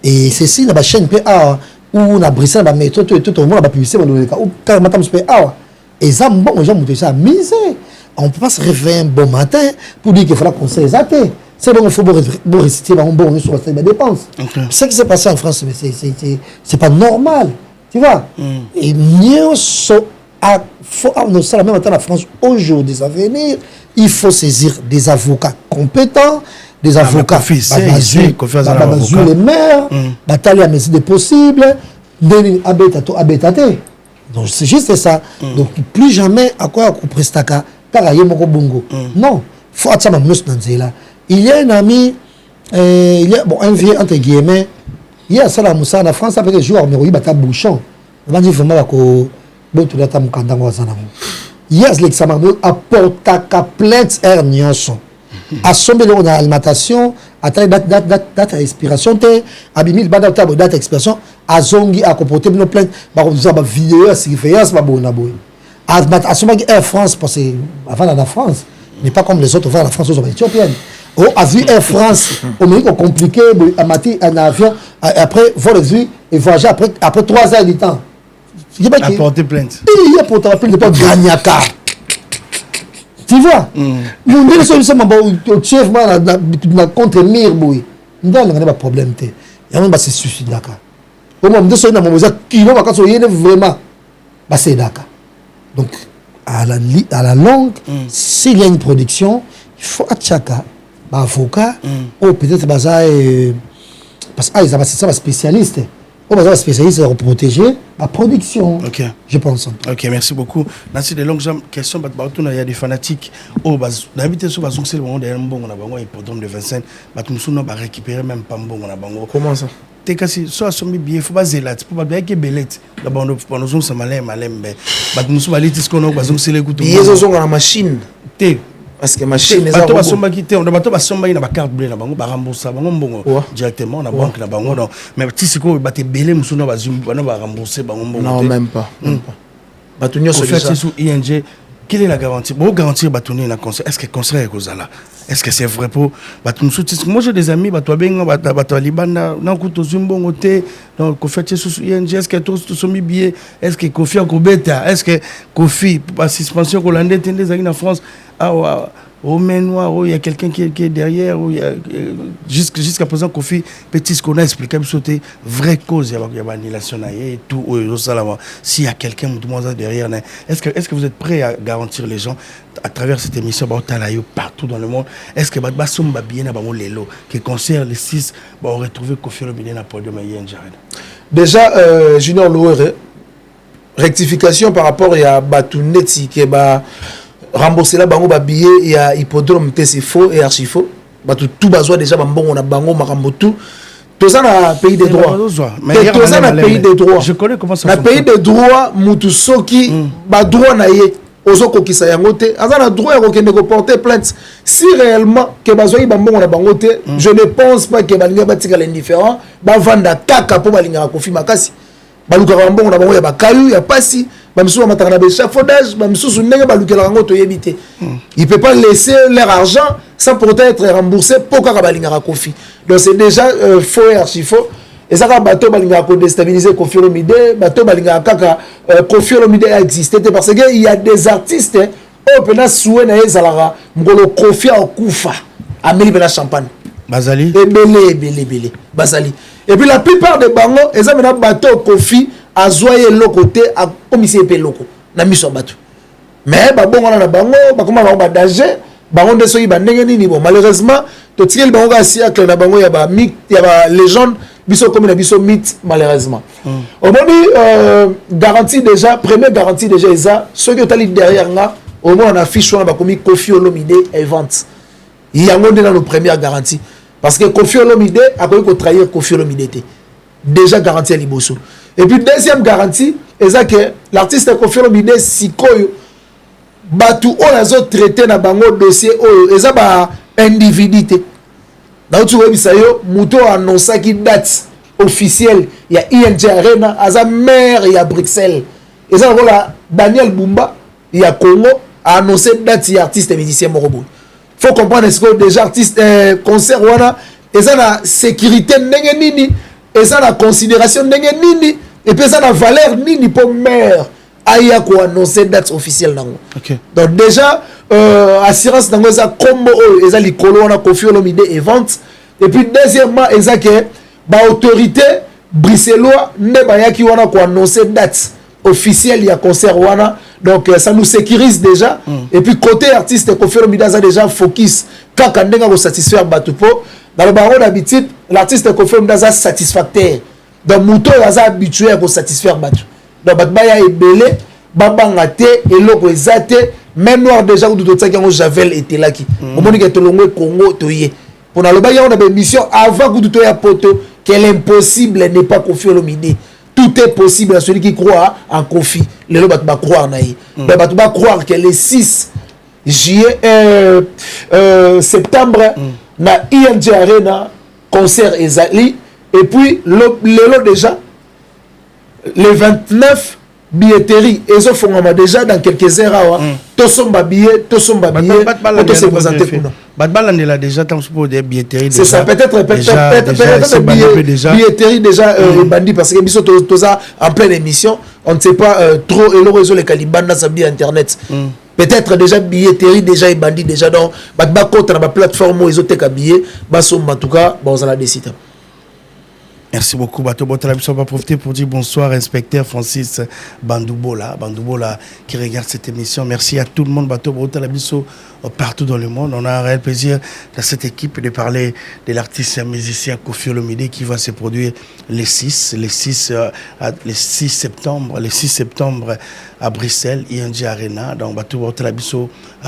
Et ceci dans la chaîne PA ou na Bruxelles ba métro tout le monde ba publicité ou carrément tam super et ça bon les gens monter ça misé on peut pas se réveiller un bon matin pour dire qu'il faut la conseiller zaté c'est bon il faut bon réciter bon sur la dépense ce qui s'est passé en France mais c'est pas normal tu vois et mieux faut nous ça la même temps la France aujourd'hui à venir il faut saisir des avocats compétents des avocats, les maires, batailler à mesure de possible, donc c'est juste ça. Donc plus jamais à quoi prestaka, bongo. Non, faut attendre il y a un ami, il y a bon un vieux entre guillemets, il y a ça la Moussa en France avec les joueurs mais il bata bouchon. On va dire vraiment que bon tout le il y a l'examen apportaka plainte herniation. À sommer on a alimentation à date expiration te abimil bada date expiration à zongi à comporter nos plaintes ba ba vidéo surveillance ba bona boy à sommer Air France parce que avant la France n'est pas comme les autres va la France aux éthiopiennes oh a vu Air France au milieu compliqué à mater un avion après vol vue et voyager après 3 heures de temps il y a porter plainte il y a porter plainte de pas gagner car tu vois mon dieu c'est ma chef na contre mire boy ndala ngana ba problème te ya ba se suicide daka au moment de ça na mo za kilo ba ka so yene vraiment ba c'est daka donc à la longue s'il y a une production il faut atchaka ba avocat ou peut-être baza parce que ils ont ça spécialiste on va spécialiste pour protéger la production. Ok. Je pense. Ok, merci beaucoup. Dans ces longues questions, il y a des fanatiques. Oh, d'habitude, sur la c'est le moment d'un bon, on a un hippodrome de 25. Nous ne récupérer même pas un bon, on a un. Comment ça? T'es cassé, soit sommet bien, il faut pas zélat, il faut pas bien qu'il y ait belette. D'abord, nous sommes malins, mais nous sommes allés, ce qu'on a, c'est les couteaux. Ils sont dans la machine. T'es. parce que machine les bateaux basomba quitté on bateau basomba ina ba carte bleue na bango ba rembourser bango mbongo directement na banque na bango non mais tisiko baté belé musuna ba zumba na ba rembourser bango mbongo non même pas bato nyoso déjà sous ING. Quelle est la garantie? Pour garantir Batouni na concert, est-ce que concert est causala? Est-ce que c'est vrai pour Batouni? Moi j'ai des amis, Batoabenga, Batoalibana, non couteau zumbo côté, donc Kofi sous ING, est-ce que tous sont mis billets? Est-ce que Kofi en Kobeta? Est-ce que Kofi par suspension hollandais tenez en France? Au Ménoir, il y a quelqu'un qui est derrière, jusqu'à présent, Kofi, petit ce qu'on a expliqué, sauter vraie cause, il y a annulation et tout, s'il y a quelqu'un derrière, est-ce que vous êtes prêts à garantir les gens à travers cette émission, partout dans le monde? Est-ce que qui concerne les 6, on retrouve Kofi Olomide dans le podium déjà, Junior Louere, rectification par rapport à Batouneti qui est rembourser la bango ba billet et à hippodrome c'est faux et archi faux ba tout besoin déjà bango on a bango makambo tout ça na pays des droits mais tout ça na pays des droits je connais comment ça na pays des droits mutu soki ba droit na ye ozoko kisa yango te azana droit ya kokende ko porter plainte si réellement que bazoi bango on a bango te je ne pense pas que balinga batika l'indifférent ba vanda kaka po balinga kofi makasi baluka bango on a bango ya bakayu ya pasi. Il ne peut pas laisser leur argent sans pourtant être remboursé pour Kofi. Donc c'est déjà faux et archi faux. Et ça va bateau déstabiliser Kofi Olomide, bateau Kofi Olomide a existé parce qu'il y a des artistes au pena soué na ezalara ngolo Kofi a kufa ameli bena champagne. Bazali. Belé. Bazali. Et puis la plupart des bangos, ils ont bateau Kofi à zoyer le côté à commissaire peloko na miso bateau. Mais bon on a bango, comment on va danger, bango de soyi bandenge ni bon malheureusement to tirel bango ga siècle na bango ya ba mythe, ya ba légende biso comme na biso mythe malheureusement. Au moment garantie déjà, première garantie déjà ça, ceux qui ont derrière là, au moins on affiche on a commis Kofi Olomide et vente. Il y a un dans nos premières garanties. Parce que Kofi Olomide a connu trahir Kofi Olomide. Déjà garanti à Liboso. Et puis deuxième garantie, c'est que l'artiste Kofi Olomide sikoyo batu on a traité na bango dossier oyo eza ba individualité. Dans tout web sayo muto annonça qui date officielle il y a ING Arena aza maire il y a Bruxelles. Et ça voilà Daniel Bumba il y a Congo a annoncé date il y a artiste et musicien Morobo. Faut comprendre est-ce que déjà artiste concert wana et ça la sécurité ndenge nini et ça la considération ndenge nini et puis ça la valeur nini pour maire aya ko annoncer date officielle nango. Okay. Donc déjà assurance nango ça combo et ça likolo wana Kofi Olomide et vente et puis deuxièmement et ça que ba autorité bruxellois ne ba yaki wana ko annoncer date officielle il y a concert wana. Donc ça nous sécurise déjà. Et puis côté artiste Kofi Olomide a déjà focus quand on va satisfaire Batupo. Dans le barreau d'habitude, l'artiste Kofi Olomide a satisfacteur. Donc Mouto a habitué à satisfaire Batu. Donc Batbaya est belé, Babangate et l'eau ezate, même noir déjà où tout ça qui Javel était là qui. Au moment que tout le monde Congo toyé. Pour le baya on a une mission avant que tout ya poto que l'impossible n'est pas Kofi Olomide. Tout est possible à celui qui croit en Kofi. Les gens vont croire naï. Mais vont croire que le 6 juillet septembre na ING Arena concert ezali et puis le déjà le 29 billetterie et ça font déjà dans quelques heures tous sont billets pour se présenter pour nous. Badbalan est déjà tant pour des billetteries. C'est ça peut-être billetterie déjà bandit parce que biso tout ça en pleine émission on ne sait pas trop et le réseau les Caliban dans sa internet. Peut-être déjà billetterie déjà bandit déjà donc badba contre la plateforme où ils ont été billets baso en tout cas bon ça la décide. Merci beaucoup, Bato Botala. On va profiter pour dire bonsoir, inspecteur Francis Bandoubola qui regarde cette émission. Merci à tout le monde, Bato Botala partout dans le monde. On a un réel plaisir dans cette équipe de parler de l'artiste musicien Kofi Olomide qui va se produire le 6 septembre à Bruxelles, ING Arena. Donc, Bato Botala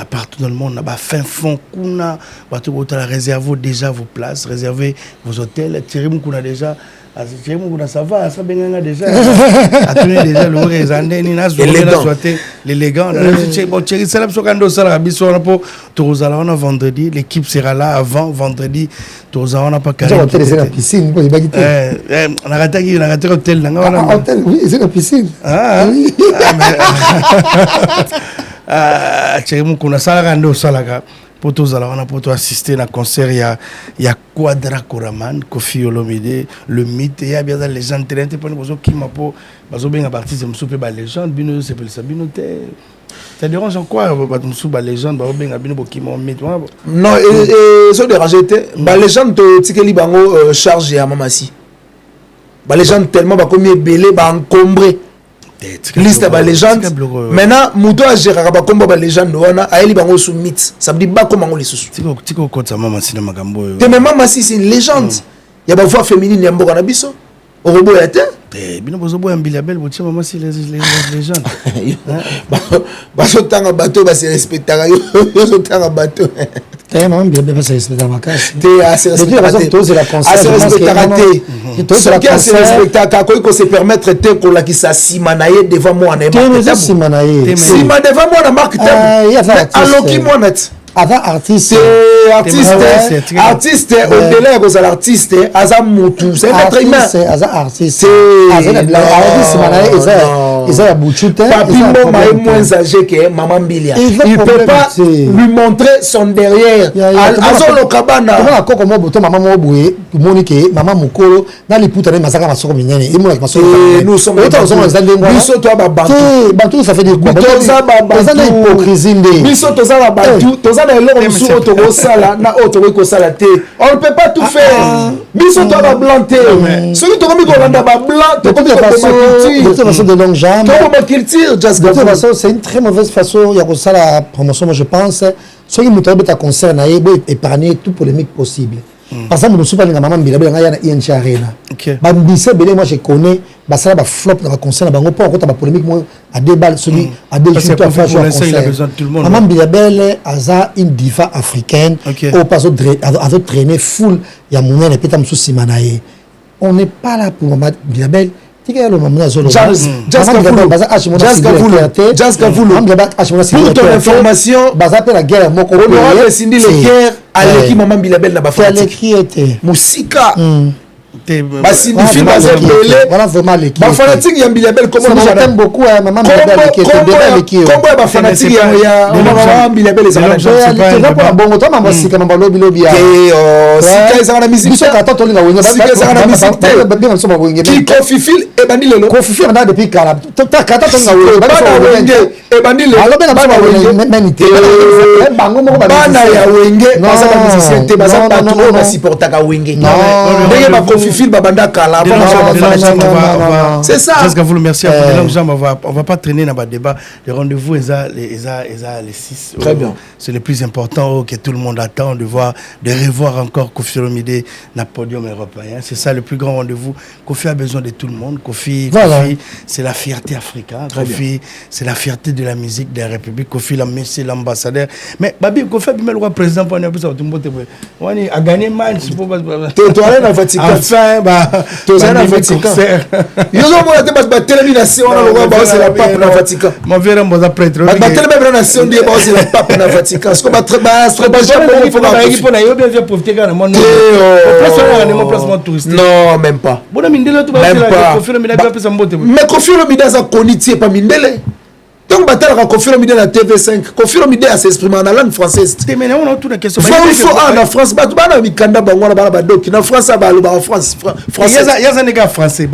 partout dans le monde. Fin fond, Bato Botala réservez déjà vos places, réservez vos hôtels. Thierry Moukuna déjà ça va, ça bien déjà. Attendez déjà le rézandé ni nazo l'élégant. Bon, chérie, c'est là pour quand ça la biso on a pour Torozala on a vendredi, l'équipe sera là avant vendredi. Torozala on a pas carré. On a la piscine, on a raté hôtel hôtel, oui, c'est la piscine. Ah oui. Chérie, mon kuna ça la rando ça la pour tous alors on a pour assister à un concert il y a Quadra Koraman Kofi Olomide le mythe il y a bien les gens très intéressants qui m'a pas bazo bien à partir de me souper ba légende bino c'est pour ça bino ça dérange en quoi ba me souper légende ba bien bino qui m'a mythe non et ça dérange était ba légende tikeli bango charge ya mamasi ba légende tellement ba comme belé ba encombré liste ba légende maintenant muto a géré ba komba ba légende wana aeli bango sous mythe ça veut dire ba comme bango les sous tiko kota mama sina makambo te mama si c'est une légende ya ba voix féminine ya mboka na biso orobo ya te bino bozo boya mbila belle botia mama si les légendes ba so tanga bateau ba se respectera yo so tanga bateau tellement bien ba se respectera makasi te a se respectera te se permettre te ko la ki sa simanaye devant moi na simanaye sima devant moi na marque aloki moi net avant artiste au-delà de l'artiste aza mutu c'est être humain artiste ils ont bouchute papi Mboma est moins âgé que maman Bilia il peut pas lui montrer son derrière azo lokabana comment boto maman moboué monique maman mukolo na liputa na masaka masoko minene et moi masoko nous sommes biso to ba bantu ça fait dire quoi ça na hypocrisie biso to za ba bantu to za na eloko musu oto sala na oto ko sala te on ne peut pas tout faire biso to ba blanc te celui to komi ko landa ba blanc to komi ko façon de longue jambe de toute façon c'est une très mauvaise façon il y a ça la promotion moi je pense ceux qui m'ont ta concert na épargner toute polémique possible par exemple nous sommes pas maman Bilabé na INC Arena ba mbise belé moi je connais ba ça ba flop dans concert na bango pas encore ta polémique moi à deux balles celui à deux jours à faire concert maman Bilabé aza une diva africaine au pas à traîner full ya monene peta msu simanaye on n'est pas là pour maman Bilabé pour ton information la guerre on aura décidé les guerres à l'équipe maman Bilabel na fanatique musika film voilà vraiment l'équipe ba fanatique ya Bilabel comme on aime beaucoup maman Bilabel qui est comme ba fanatique ya maman Bilabel les amis c'est pas pour bon toi maman sika maman lobby sika ça na musique biso ka to linga wenga sika ça na musique bien so wenga qui confifil et bandi lelo confifil na depuis kala ta ka to linga et bandi lelo alors ben ba wenga menité bango moko ba na ya wenge baza ba musicien te baza ba to ba supporta ka wenge ndenge ba confifil ba banda kala c'est ça parce que vous le merci à vous on va pas traîner dans le débat les rendez-vous les 6 très bien c'est le plus important que tout le monde attend de revoir encore Kofi Olomide na podium européen c'est ça le plus grand rendez-vous Kofi a besoin de tout le monde Kofi c'est la fierté africaine Kofi c'est la fierté de la musique de la République Kofi c'est l'ambassadeur mais babi Kofi a le roi président pour on a gagné match pour toi na Vatican enfin toi na Vatican yo zo mo te ba télévision on le roi c'est la pape na Vatican mon vieux mon prêtre ba télévision dit c'est la pape na Vatican parce que ba très il faut bien profiter quand même placement touristique non même pas bon mindele tout mais Kofi Olomide a connu pas mindele donc batalaka Kofi Olomide na TV5 Kofi Olomide a s'exprimer en langue française mais on a toute la question en France ba na mikanda bango na ba doki na France ba lo ba France français yaza nega français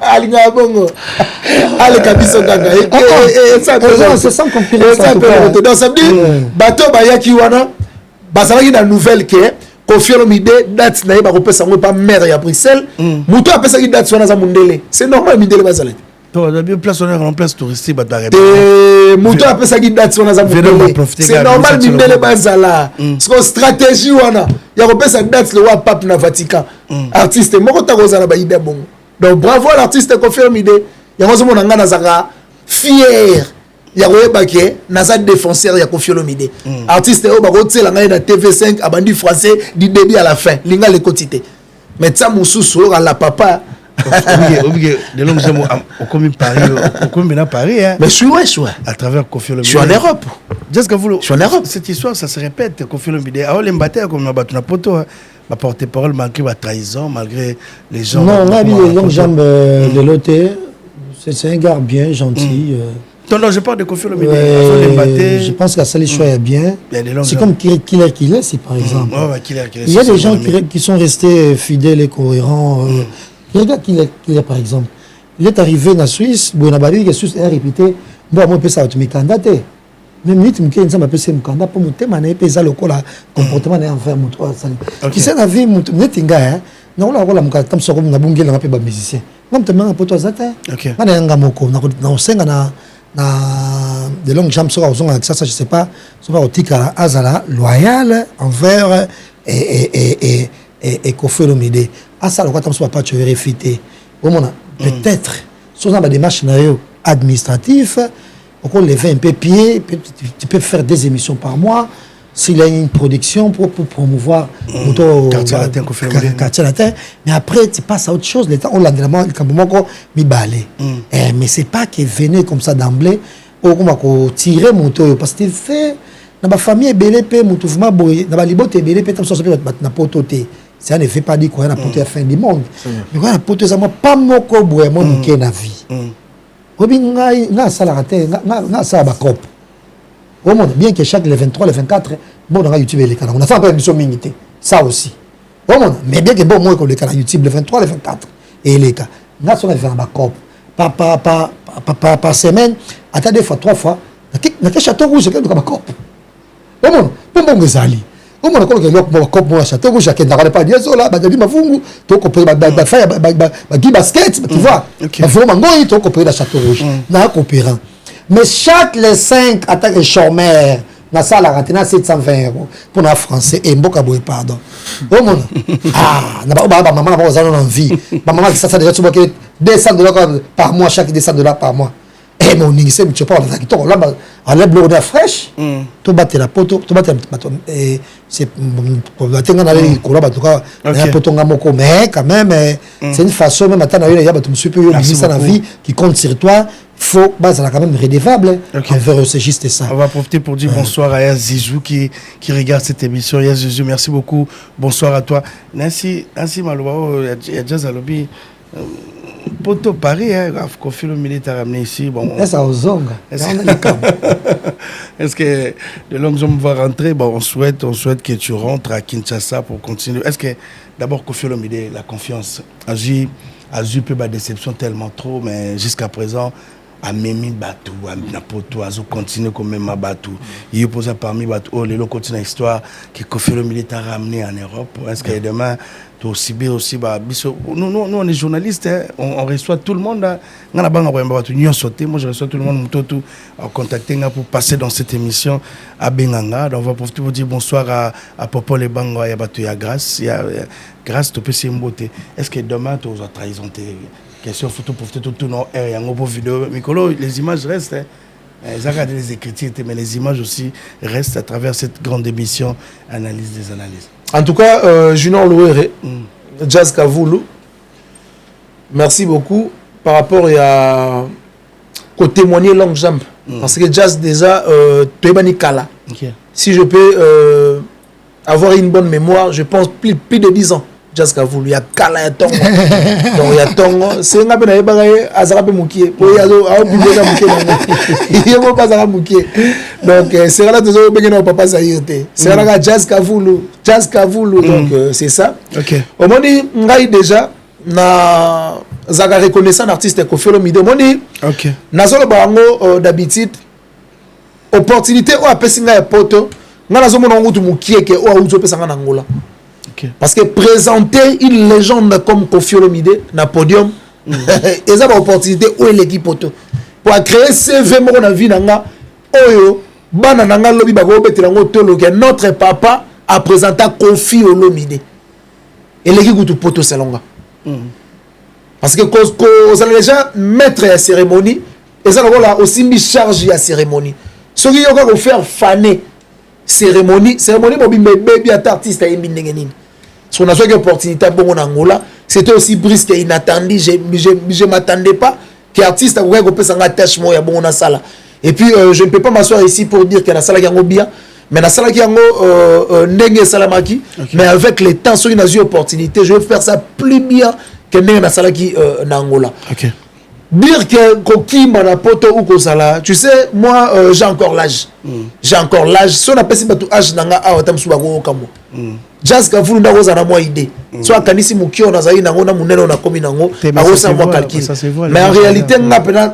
alinga bongo ale kabiso ganga c'est sans compilation donc ça veut dire bato ba yaki wana bazalaki na nouvelle que Kofi Olomide date na ba kopesa ngo pas maire ya Bruxelles muto apesa ki date wana za mundele c'est normal mindele bazala place en place touristique muto apesa ki date wana za mundele c'est normal mindele bazala parce stratégie wana ya kopesa date le wa pape na Vatican artiste moko ta kozala ba idée bongo donc bravo à l'artiste Kofi Olomide ya ngozo mona ngana zaka fier ya koyeba ke naza défenseur ya Kofi Olomide artiste o ba kotsela ngai na TV5 abandi français du début à la fin linga le quotité mais ça moussousou à la papa de longues années au commun Paris hein. Mais je suis à travers Koffi Olomide. Je suis en Europe. Je suis en Europe. Cette histoire ça se répète. Koffi Olomide alors les batailles comme on battu na poto ma porte-parole malgré la trahison malgré les gens. Non on a mis les longues jambes de l'autre. C'est un gars bien gentil. Non, je parle de Koffi Olomide. Je pense que ça les choix est bien. C'est comme Killer, c'est par exemple. Il y a des gens qui sont restés fidèles et cohérents. Il y a un gars Killer par exemple. Il est arrivé en Suisse, Bouenabadi, qui est répété, bon, moi, je peux ça, tu m'es candidaté. Même si je suis un candidat, pour mon thème, je peux le comportement envers mon toit. Qui c'est la vie, mon thème, non, là, on a un peu de musicien. Non, tu m'as un peu de temps. Ok. On a un peu de longues jambes sur ça, je sais pas, sur la Azala, loyal envers et Koffi Olomide. À ça, le temps pas tu vérifier. Peut-être, sur la démarche administrative, on lever un peu pied, tu peux faire des émissions par mois. S'il y a une production pour promouvoir quartier latin, mais après tu passes à autre chose. L'État, on l'a vraiment mis balé. Mais c'est pas qu'il venait comme ça d'emblée, on tirer mon tour parce qu'il fait dans ma famille BLP, mon mouvement boy, dans ma liberté BLP, comme ça ça peut na pototé. Ça ne fait pas dire qu'on a poté à la fin du monde. Mais on a poté ça moi pas moko boy moi qui na vie. Robin na ça la raté, na ça ba cop. Au monde, bien que chaque le 23, le 24, bon, on a YouTube et les canaux. On a fait un peu d'émission minité. Ça aussi. Au monde, mais bien que bon, moi, comme les canaux YouTube, le 23, le 24, et les cas. Là, on a fait un backup. Par semaine, attends 2 fois, 3 fois. Dans quel château rouge, c'est un backup. Au monde, bon, les alliés. Au monde, quand on a un backup, moi, château rouge, chacun n'a pas dit ça, là, bah, ma fungu, tu comprends, basket, tu vois. Il faut mangoï, tu comprends, le château rouge. N'a coopérant. Mais chaque les 5 attaques de chômeurs, na ça la raté 720 € pour les Français et Mboka Boy pardon. Oh mon. Ah, na ba maman na ba en vie. Maman ça déjà tu vois que $200 par mois chaque $200 par mois. Et mon ningise me tu parles là qui toi là à la bleu de fraîche. Tu battre la poto, tu battre et c'est pour la tenga na les kola ba tuka na poto ngamoko mais quand même c'est une façon même attendre il y a tu me suis peu ça la vie qui compte sur toi. Faut ça quand même redevable envers c'est juste ça. On va profiter pour dire bonsoir à Yazizou qui regarde cette émission. Yazizou, merci beaucoup. Bonsoir à toi. Nancy Malouao, il y a déjà Zalobi Poto Paris, Koffi Olomide t'a ramené ici. Bon, ça aux ongles. Est-ce que de longues hommes vont rentrer? Bon, on souhaite que tu rentres à Kinshasa pour continuer. Est-ce que d'abord Koffi Olomide, la confiance, Azu peut la déception tellement trop, mais jusqu'à présent. À Memi Batou, à Napoto, à continuer comme même à Batou. Il y a posé parmi Batou, oh, les lots continuent l'histoire que Koffi Olomide t'a ramené en Europe. Est-ce que demain, tu aussi bien aussi, nous, on est journalistes, hein, on reçoit tout le monde. Moi, je reçois tout le monde, on contacter pour passer dans cette émission à Benganga. Donc, on va profiter pour dire bonsoir à Popo Les Bango, à Batou, à Grâce. Grâce, tu peux se beauté. Est-ce que demain, tu as trahison? Question photo pour tout non et en gros vidéo Mikolo les images restent ils regardent les écritures mais les images aussi restent à travers cette grande émission analyse des analyses. En tout cas Junior Louere Jazz Kavoulou merci beaucoup par rapport à témoigner longue jambe parce que Jazz déjà Tebani Kala si je peux avoir une bonne mémoire je pense plus de 10 ans Jazz Kavoulou, il y a Kala, il y a Tongo. Donc il y a Tongo. C'est un peu de Azarape Moukié. Il y a un peu de Moukié. Donc c'est là que nous papa Zahirte. C'est là que Jazz Kavoulou. Donc c'est ça. Au moment où on a déjà na zaga reconnaissant artiste Koffi Olomide. Au moment où Nazolo Bango d'habitude opportunité ou apesinga ya poto. Nga nazo mona ngutu Moukié ke ou uzo pesanga na Angola. Parce que présenter une légende comme Koffi Olomide na podium, et ça une opportunité où est l'équipe auto pour créer CV mon na vie nanga oyo bana nanga lobi ba go betela ngo tolo que notre papa a présenté Koffi Olomide et l'équipe tout poto selonga parce que ça déjà maître à cérémonie et ça là aussi mis charge à cérémonie ce qui yoka ko faire faner cérémonie mobimbe baby artiste à yimbi ndengenini son a une opportunité à bon Angola, c'était aussi brusque et inattendu. Je m'attendais pas qu'artiste a un attachement à bon sala. Et puis je ne peux pas m'asseoir ici pour dire que la salle est bien, mais la salle est ndenge salamaki, mais avec le temps, sur une opportunité, je vais faire ça plus bien que la salle qui Angola. Okay. Dire que Koki Manapoto ou Kosala, tu sais, moi j'ai encore l'âge. J'ai encore l'âge. Si on appelle ça âge, nanga awatam subago kamo. Jazz Kavulu na roza na moi idée. Soit kanisi mukio na zaï nango na muneno na komi nango, a roza moi calcul. Mais en réalité,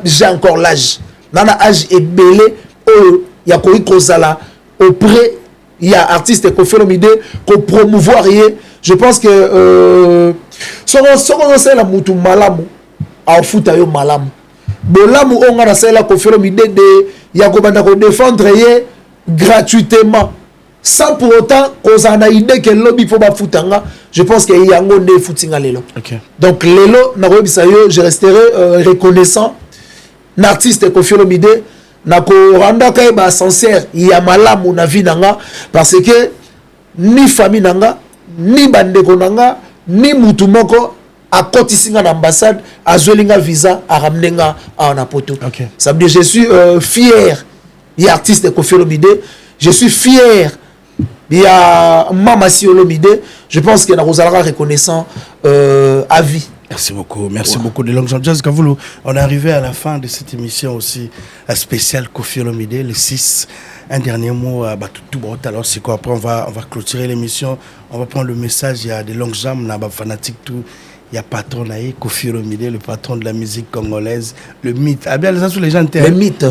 j'ai encore l'âge. Nana âge est belé. Oh, il y a Koki Kosala auprès, il y a artiste Kofi Olomide qu'on promouvoir. Je pense que si on sait la moutou malamu. A futa yo malamu bolamu onga na sala Kofi Olomide de ya ko banda ko défendre ye gratuitement sans pour autant qu'on a idée que lobby faut ba futanga. Je pense que yango ne futinga lelo. Donc lelo na ko bisa yo, je resterai reconnaissant l'artiste Kofi Olomide na ko randa kay ba sincère ya malamu na vie nanga parce que ni famille nanga ni bandeko nanga ni mutu moko à kotisinga l'ambassade, à Zolinga visa, à ramener à Napoto. Ça veut dire je suis fier, il y a artiste de Kofi Olomide, je suis fier, il y a Mamasi Olomide, je pense que nous allons reconnaissant à vie. Merci beaucoup de longues Jazz Kavulu. On est arrivé à la fin de cette émission aussi spéciale Kofi Olomide, le 6. Un dernier mot à tout alors c'est quoi? Après on va clôturer l'émission, on va prendre le message, il y a des longues jambes, on a fanatique tout. Il y a patron Naï, Kofi Olomide, le patron de la musique congolaise, le mythe. Ah bien, les gens sont les gens le mythe.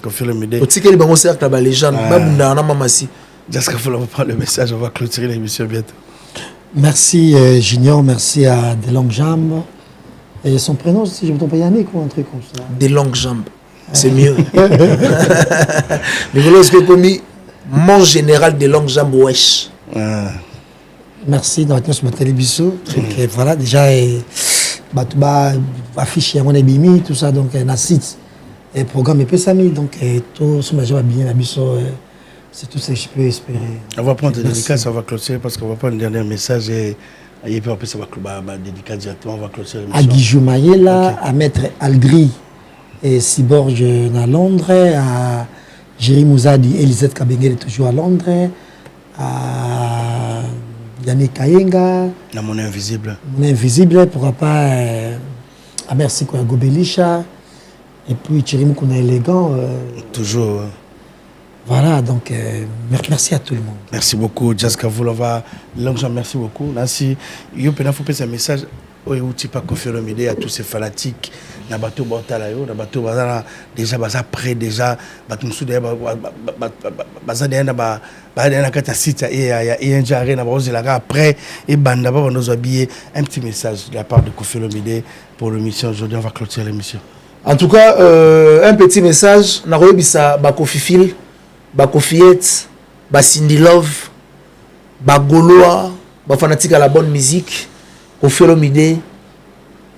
Kofi Olomide. Au ticket, les cercle là-bas, les gens, même dans la mamassi. J'espère qu'on va prendre le message, on va clôturer l'émission bientôt. Merci Junior, merci à Des Longues Jambes. Et son prénom, si je ne me trompe pas, Yannick ou un truc comme ça. Des Longues Jambes, c'est mieux. Mais voilà ce que commis, mon général Des Longues Jambes, wesh. Merci d'avoir été sur ma télévision. Voilà, déjà, affiché à mon ébimi, tout ça, donc, un site, et programme et Pessami, donc, tout ce que j'ai bien, c'est tout ce que je peux espérer. On va prendre des dédicaces, on va clôturer parce qu'on va prendre un dernier message et puis après, ça va dédicacer directement, on va clôturer l'émission. À Guijou Mayela, à Maître Aldri et Cyborg à Londres, à Jérémy Mouzadi, Elisette Kabengel est toujours à Londres, à Yannick Kayenga. Mon invisible. Mon invisible, pourquoi pas. À merci quoi, Gobelisha. Et puis Thierry Moukona élégant. Toujours. Voilà, donc merci à tout le monde. Merci beaucoup, Jazz Kavulova. Merci beaucoup. Merci. Il faut passer un message. Pas Kofi Olomide à tous ces fanatiques. Na bateau Bortalayo, na bateau bazana déjà baza prêt déjà bateau soude baza derrière na kata site et un jarre na base la après et banda ba nous habiller un petit message de la part de Kofi Olomide pour l'émission aujourd'hui. On va clôturer l'émission. En tout cas un petit message na royebisa ba Kofi Phil, ba Kofiette, ba Cindy Love, ba Goloa, ba fanatique à la bonne musique. Kofi Olomide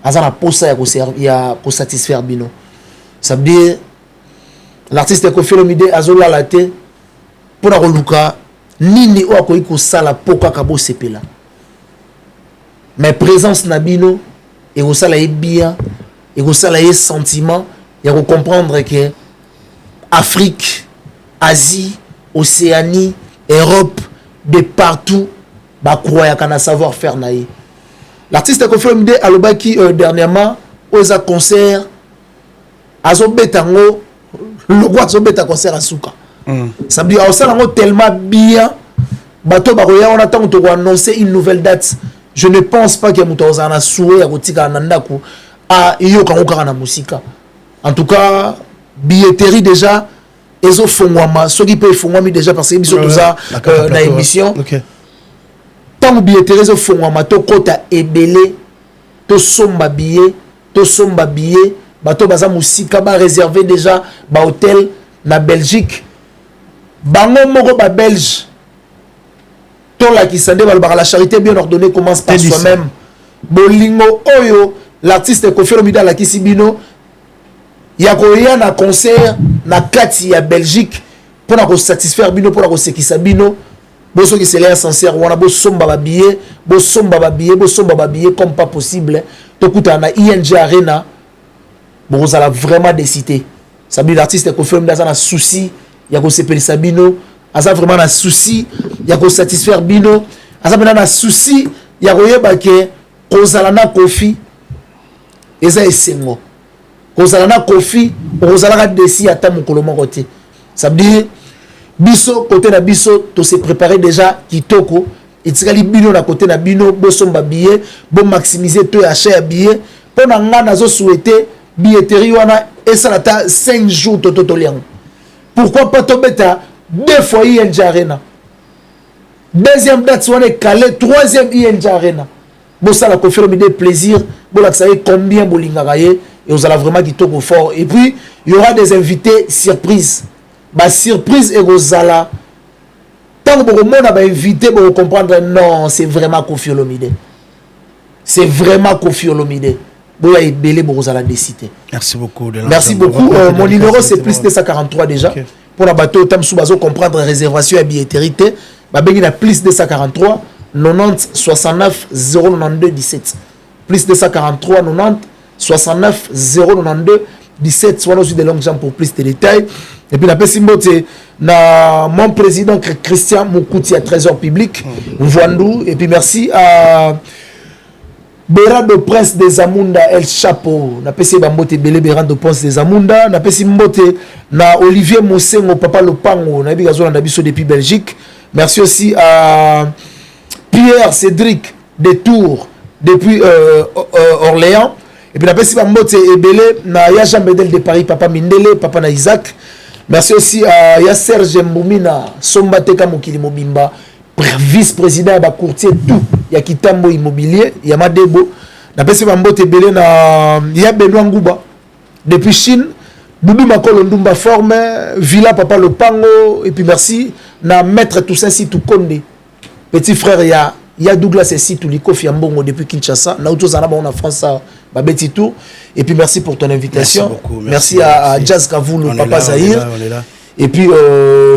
azana posa ya ko satisfaire bino. Ça veut dire l'artiste Kofi Olomide azola la te pour na koluka nini o akoyi ko sala poka kabo sepela. Mais présence na bino et ko sala e bien et ko sala e sentiment ya ko comprendre que Afrique, Asie, Océanie, Europe, de partout ba croya kana savoir faire naïe. L'artiste Kofi Olomide alobaki dernièrement aux concerts azobetango le roi azobeta concert à Souka. Ça veut dire azolango tellement bien bato baroya on attend to annoncer une nouvelle date. Je ne pense pas que muto ozana souhait ya kotika nandaku a yoka ngokana musika. En tout cas, billetterie déjà ezo fongwama soki pe fongwami déjà parce que biso toza na émission. Tant billetterie ezo fongwama to kota ebele to somba billet bato baza musika ba réservé déjà ba hôtel na Belgique bango moko ba belge to la kisande ba la charité bien ordonnée commence par soi-même bolingo oyo l'artiste Kofi Olomide la kisibino ya koya na concert na kati ya Belgique pour na ko satisfaire bino pour na ko sekisa bino boso qui c'est l'air sincère wana bo somba ba billet comme pas possible to kuta na ING Arena bon ça l'a vraiment décidé ça dit l'artiste est confirmé dans un souci il y a ko sepelisa bino asa vraiment un souci il y a ko satisfaire bino asa maintenant un souci il y a ko yeba ke kozala na kofi eza esengo kozala na kofi kozala ka desi ata mokolo moko te ça veut dire biso côté na biso to se préparer déjà kitoko etikali bino na côté na bino bo somba billet bo maximiser to achat ya billet pour na nga nazo souhaiter billetterie wana esalata 5 jours toto liango pourquoi pas to beta 2 fois ING Arena deuxième date wana calé troisième ING Arena bo sala confirmer des plaisirs bo la savez combien bolingaka ye et vous allez vraiment kitoko fort et puis il y aura des invités surprises ba surprise et Rosala tant que vous m'avez invité pour comprendre non c'est vraiment Koffi Olomide c'est vraiment Koffi Olomide vous avez belé pour Rosala décider merci beaucoup merci beaucoup mon numéro c'est plus 243 déjà okay. Pour la bateau tam sous bazo comprendre réservation et billetterie ba bengi na plus 243 90 69 092 17 plus 243 90 69 092 17 soit aussi des longues jambes pour plus de détails. Et puis la Pessimbote, na mon président Christian Moukouti à Trésor public, Mvouandou. Et puis merci à Berando Prince des Amunda El Chapeau. Na Pessimbote Belé Berando Prince des Amunda. Na Pessimbote na Olivier Moussengo Papa Lopango. Na Bigazo Nabiso depuis Belgique. Merci aussi à Pierre Cédric des Tours depuis Orléans. Et puis la personne mbote ebele na ya Jean Bedel de Paris papa Mindele papa na Isaac. Merci aussi à ya Serge Mboumina Sombateka Mokili Mobimba vice-président ba courtier tout ya Kitambo immobilier ya Madebo. Na personne mbote ebele na ya Benoît Ngouba depuis Chine Boubou Makolo Ndumba forme Villa papa Lopango et puis merci na maître Toussaint Sitou Konde petit frère ya Douglas et Sitou Likofi Ambongo depuis Kinshasa na auto zana en France Babeti tout et puis merci pour ton invitation. Merci beaucoup. Merci à Jazz Kavoulou Papa Zahir. Et puis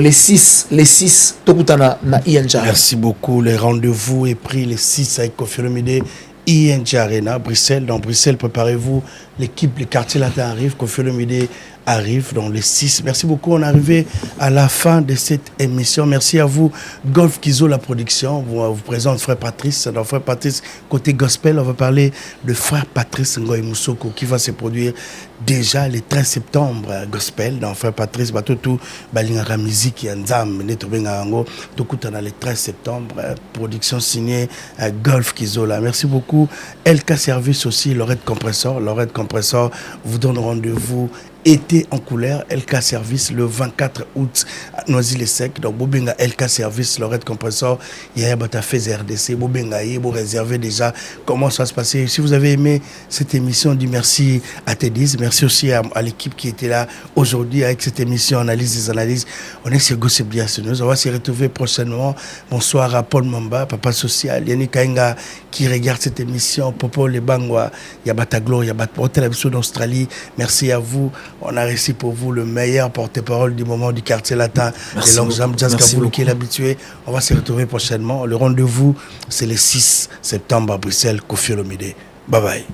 les 6 Tokutana na ING. Merci beaucoup. Les rendez-vous est pris les 6 avec Koffi Olomide ING Arena Bruxelles. Dans Bruxelles, préparez-vous. L'équipe, les quartiers latins arrivent. Koffi Olomide arrive dans les 6. Merci beaucoup. On est arrivé à la fin de cette émission. Merci à vous, Golf Kizo, la production. Vous présente Frère Patrice. Dans Frère Patrice, côté gospel, on va parler de Frère Patrice Ngoy Moussoko qui va se produire déjà le 13 septembre. Gospel, dans Frère Patrice, tout Balingara Musique, Yanzam, Netobengarango, tout dans le 13 septembre. Production signée Golf Kizo. Merci beaucoup. LK Service aussi, Lorette Compressor. Lorette Compressor vous donne rendez-vous été en couleur, LK Service le 24 août à Noisy-le-Sec. Donc, Bobenga LK Service, Lorette Compressor, il y a un fait RDC, Bobenga, vous réservez déjà comment ça va se passer. Si vous avez aimé cette émission, on dit merci à Tédis, merci aussi à l'équipe qui était là aujourd'hui avec cette émission Analyse des analyses. On est sur Gossip News, on va se retrouver prochainement. Bonsoir à Paul Mamba, Papa Social, Yannick Kainga qui regarde cette émission, Popo Lebangwa, Yabata Gloire, Yabata Hotel d'Australie. Merci à vous. On a réussi pour vous le meilleur porte-parole du moment du quartier latin. Les longues jambes, Jazz Kaboulou qui est l'habitué. On va se retrouver prochainement. Le rendez-vous, c'est le 6 septembre à Bruxelles, Koffi Olomide. Bye bye.